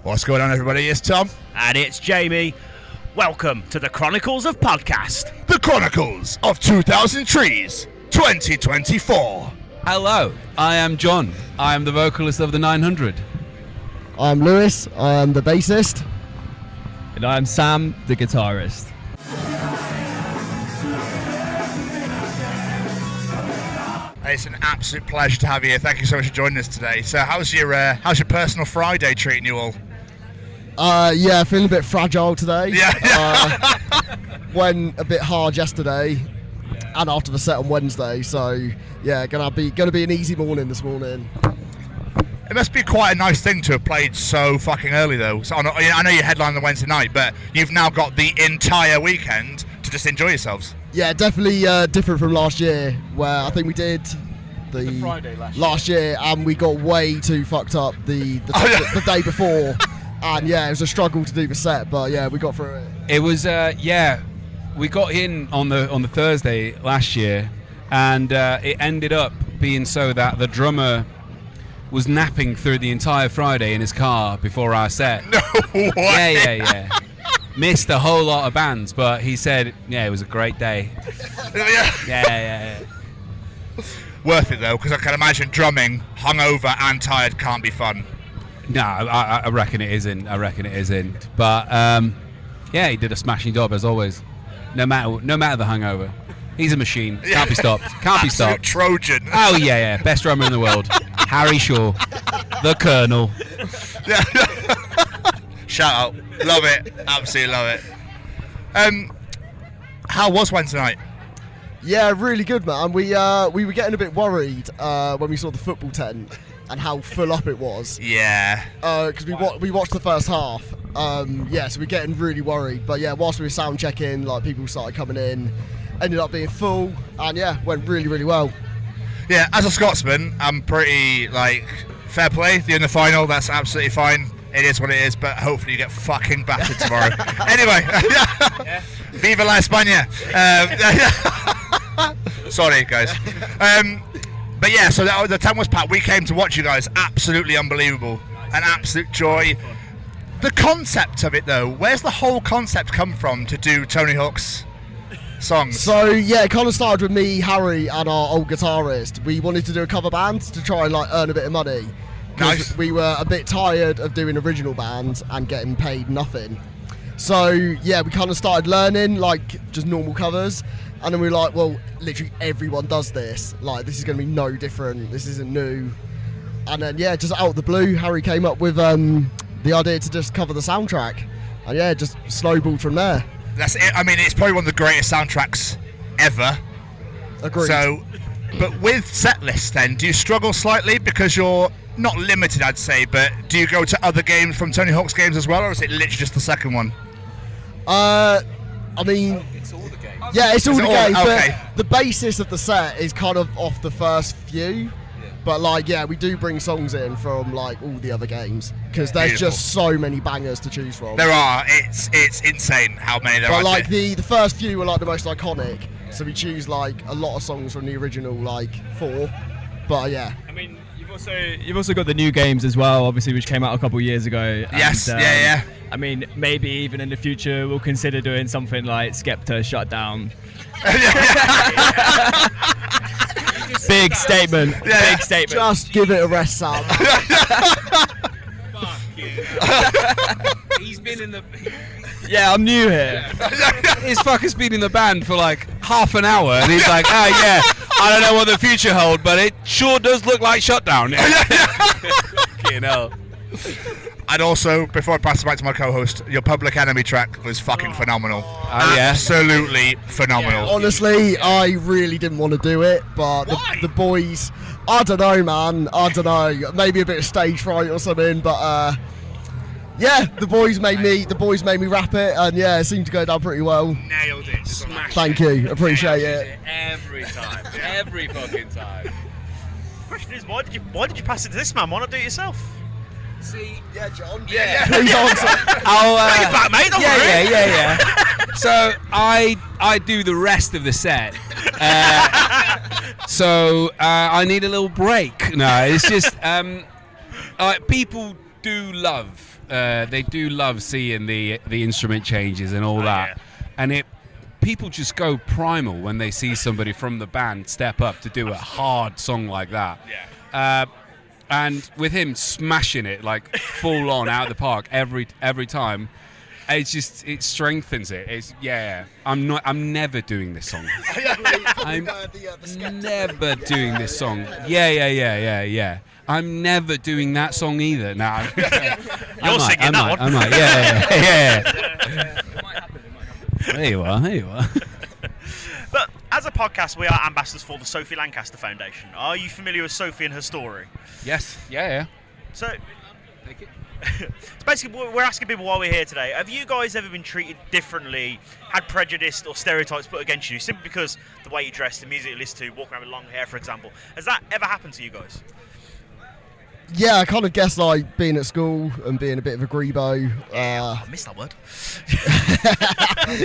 What's going on, everybody? It's Tom. And it's Jamie. Welcome to the Chronicles of Podcast. The Chronicles of 2000 Trees 2024. Hello, I am John. I am the vocalist of the 900. I'm Lewis. I am the bassist. And I'm Sam, the guitarist. It's an absolute pleasure to have you here. Thank you so much for joining us today. So, how's your personal Friday treating you all? Yeah, feeling a bit fragile today. Yeah. Went a bit hard yesterday, and after the set on Wednesday. So yeah, gonna be an easy morning this morning. It must be quite a nice thing to have played so fucking early, though. So, I know you headlined on Wednesday night, but you've now got the entire weekend to just enjoy yourselves. Yeah, definitely different from last year, where I think we did the Friday last year, and we got way too fucked up the day before, and yeah, it was a struggle to do the set, but yeah, we got through it. It was we got in on the Thursday last year, and it ended up being so that the drummer was napping through the entire Friday in his car before our set. No way. Yeah. Missed a whole lot of bands, but he said, yeah, it was a great day. Yeah. Worth it, though, because I can imagine drumming, hungover and tired can't be fun. No, I reckon it isn't. But yeah, he did a smashing job as always. No matter the hangover, he's a machine. Can't be stopped. Absolute Trojan. Oh yeah. Best drummer in the world, Harry Shaw, the Colonel. Yeah. Shout out. Love it. Absolutely love it. How was Wednesday night? Yeah, really good, man. We were getting a bit worried when we saw the football tent and how full up it was. Yeah. Because we watched the first half. So we're getting really worried. But yeah, whilst we were sound checking, like people started coming in, ended up being full, and yeah, went really, really well. Yeah, as a Scotsman, I'm pretty fair play. You're in the final. That's absolutely fine. It is what it is, but hopefully you get fucking battered tomorrow. Anyway, Viva la España. Sorry, guys. But yeah, so the tent was packed. We came to watch you guys. Absolutely unbelievable. An absolute joy. The concept of it, though, where's the whole concept come from to do Tony Hawk's songs? So yeah, it kind of started with me, Harry, and our old guitarist. We wanted to do a cover band to try and earn a bit of money. Nice. We were a bit tired of doing original bands and getting paid nothing. So yeah, we kind of started learning just normal covers, and then we were like, well, literally everyone does this. This is going to be no different. This isn't new. And then yeah, just out of the blue, Harry came up with the idea to just cover the soundtrack, and yeah, just snowballed from there. That's it. I mean, it's probably one of the greatest soundtracks ever. Agreed. So, but with set lists, then, do you struggle slightly because you're not limited, I'd say, but do you go to other games from Tony Hawk's games as well, or is it literally just the second one? I mean, It's all the games. yeah, it's all the games, okay. but the basis of the set is kind of off the first few. But we do bring songs in from all the other games because there's Beautiful. just so many bangers to choose from. There are. It's insane how many there are. But the first few were the most iconic, so we choose a lot of songs from the original 4. But yeah. I mean, you've also got the new games as well, obviously, which came out a couple of years ago. Yes, and, yeah. I mean, maybe even in the future we'll consider doing something like Skepta Shutdown. Big statement. Yeah. Big statement. Just give it a rest, Sam. Fuck you. He's been in the. Yeah, I'm new here. His fucker's been in the band for half an hour, and he's like, yeah, I don't know what the future holds, but it sure does look like Shutdown. Fucking hell. And also, before I pass it back to my co-host, your Public Enemy track was fucking phenomenal. Yeah. Absolutely phenomenal. Honestly, I really didn't want to do it, but the boys, I don't know, man. I don't know. Maybe a bit of stage fright or something, but yeah, the boys made me rap it, and yeah, it seemed to go down pretty well. Nailed it. Smashed Thank you, appreciate it. Every time. Every fucking time. Question is, why did you pass it to this man? Why not do it yourself? See, Yeah, John. yeah. Please answer. I'll, Bring it back, mate. Don't worry. Yeah. So I do the rest of the set. So I need a little break. No, it's just people do love they do love seeing the instrument changes and all that, yeah. and people just go primal when they see somebody from the band step up to do a hard song like that. Yeah. And with him smashing it like full on out of the park every time, it strengthens it. I'm never doing this song. I'm never doing this song. Yeah. I'm never doing that song either. Nah. You're singing that one. I might. Yeah. It might happen. There you are. But as a podcast, we are ambassadors for the Sophie Lancaster Foundation. Are you familiar with Sophie and her story? Yes. Yeah. So, so basically, we're asking people why we're here today. Have you guys ever been treated differently, had prejudice or stereotypes put against you, simply because the way you dress, the music you listen to, walk around with long hair, for example? Has that ever happened to you guys? Yeah, I kind of guess like being at school and being a bit of a grebo. I missed that word.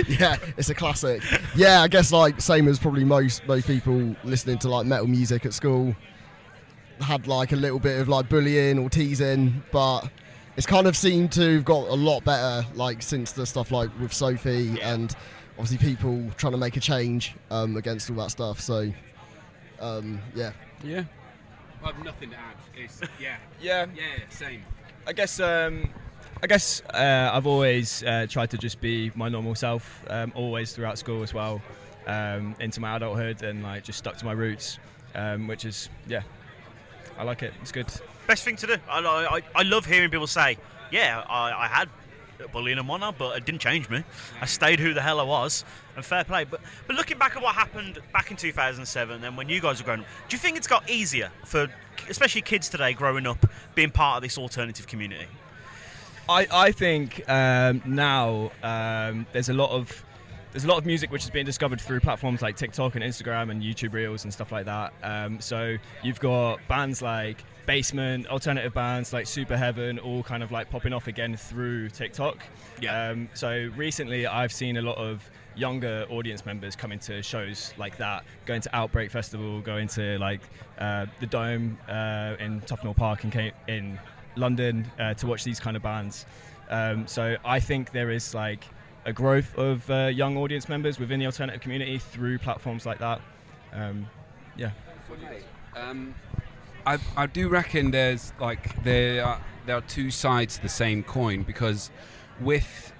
Yeah, it's a classic. Yeah, I guess like same as probably most people listening to like metal music at school had like a little bit of like bullying or teasing, but it's kind of seemed to have got a lot better like since the stuff like with Sophie and obviously people trying to make a change against all that stuff. So yeah. I have nothing to add. Yeah. Same. I guess I've always tried to just be my normal self, always throughout school as well, into my adulthood, and like just stuck to my roots, which is I like it. It's good. Best thing to do. I love hearing people say, I had bullying and whatnot, but it didn't change me. I stayed who the hell I was, and fair play. But looking back at what happened back in 2007, and when you guys were growing up, do you think it's got easier for, especially kids today growing up, being part of this alternative community? I think now there's a lot of music which is being discovered through platforms like TikTok and Instagram and YouTube Reels and stuff like that. So you've got bands like Basement, alternative bands like Super Heaven, all kind of like popping off again through TikTok. So recently I've seen a lot of younger audience members coming to shows like that, going to Outbreak Festival, going to like the Dome in Tufnell Park in London to watch these kind of bands. So I think there is like a growth of young audience members within the alternative community through platforms like that. I do reckon there's like there are two sides to the same coin, because with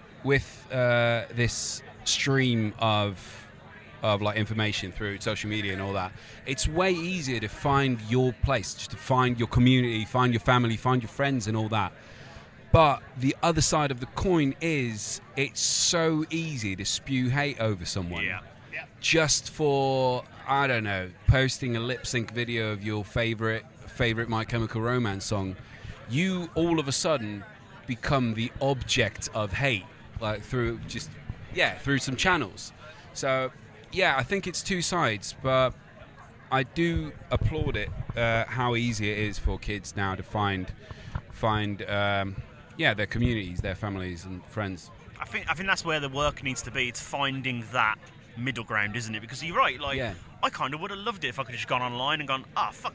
this stream of like information through social media and all that, it's way easier to find your place, just to find your community, find your family, find your friends and all that. But the other side of the coin is it's so easy to spew hate over someone just for, I don't know, posting a lip sync video of your favorite My Chemical Romance song. You all of a sudden become the object of hate, like through some channels. So I think it's two sides, but I do applaud it, how easy it is for kids now to find their communities, their families and friends. I think that's where the work needs to be. It's finding that middle ground, isn't it? Because you're right, like I kind of would have loved it if I could have just gone online and gone, fuck,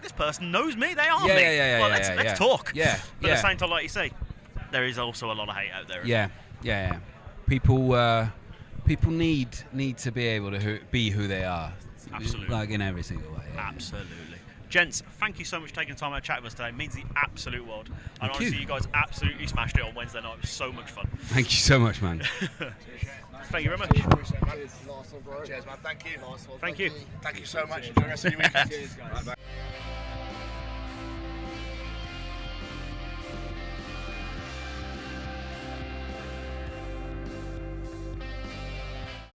this person knows me, they are me. Let's talk. But at the same time, like you say, there is also a lot of hate out there. Yeah. People need to be able to be who they are. Absolutely. Like in every single way. Absolutely. Gents, thank you so much for taking the time to chat with us today. It means the absolute world. And Thank honestly, you. you guys absolutely smashed it on Wednesday night. It was so much fun. Thank you so much, man. Thank you very much. Cheers, man. Thank you. Nice one, Thank you. Thank you so much. Enjoy the rest of your weekend. Cheers, guys. Bye-bye.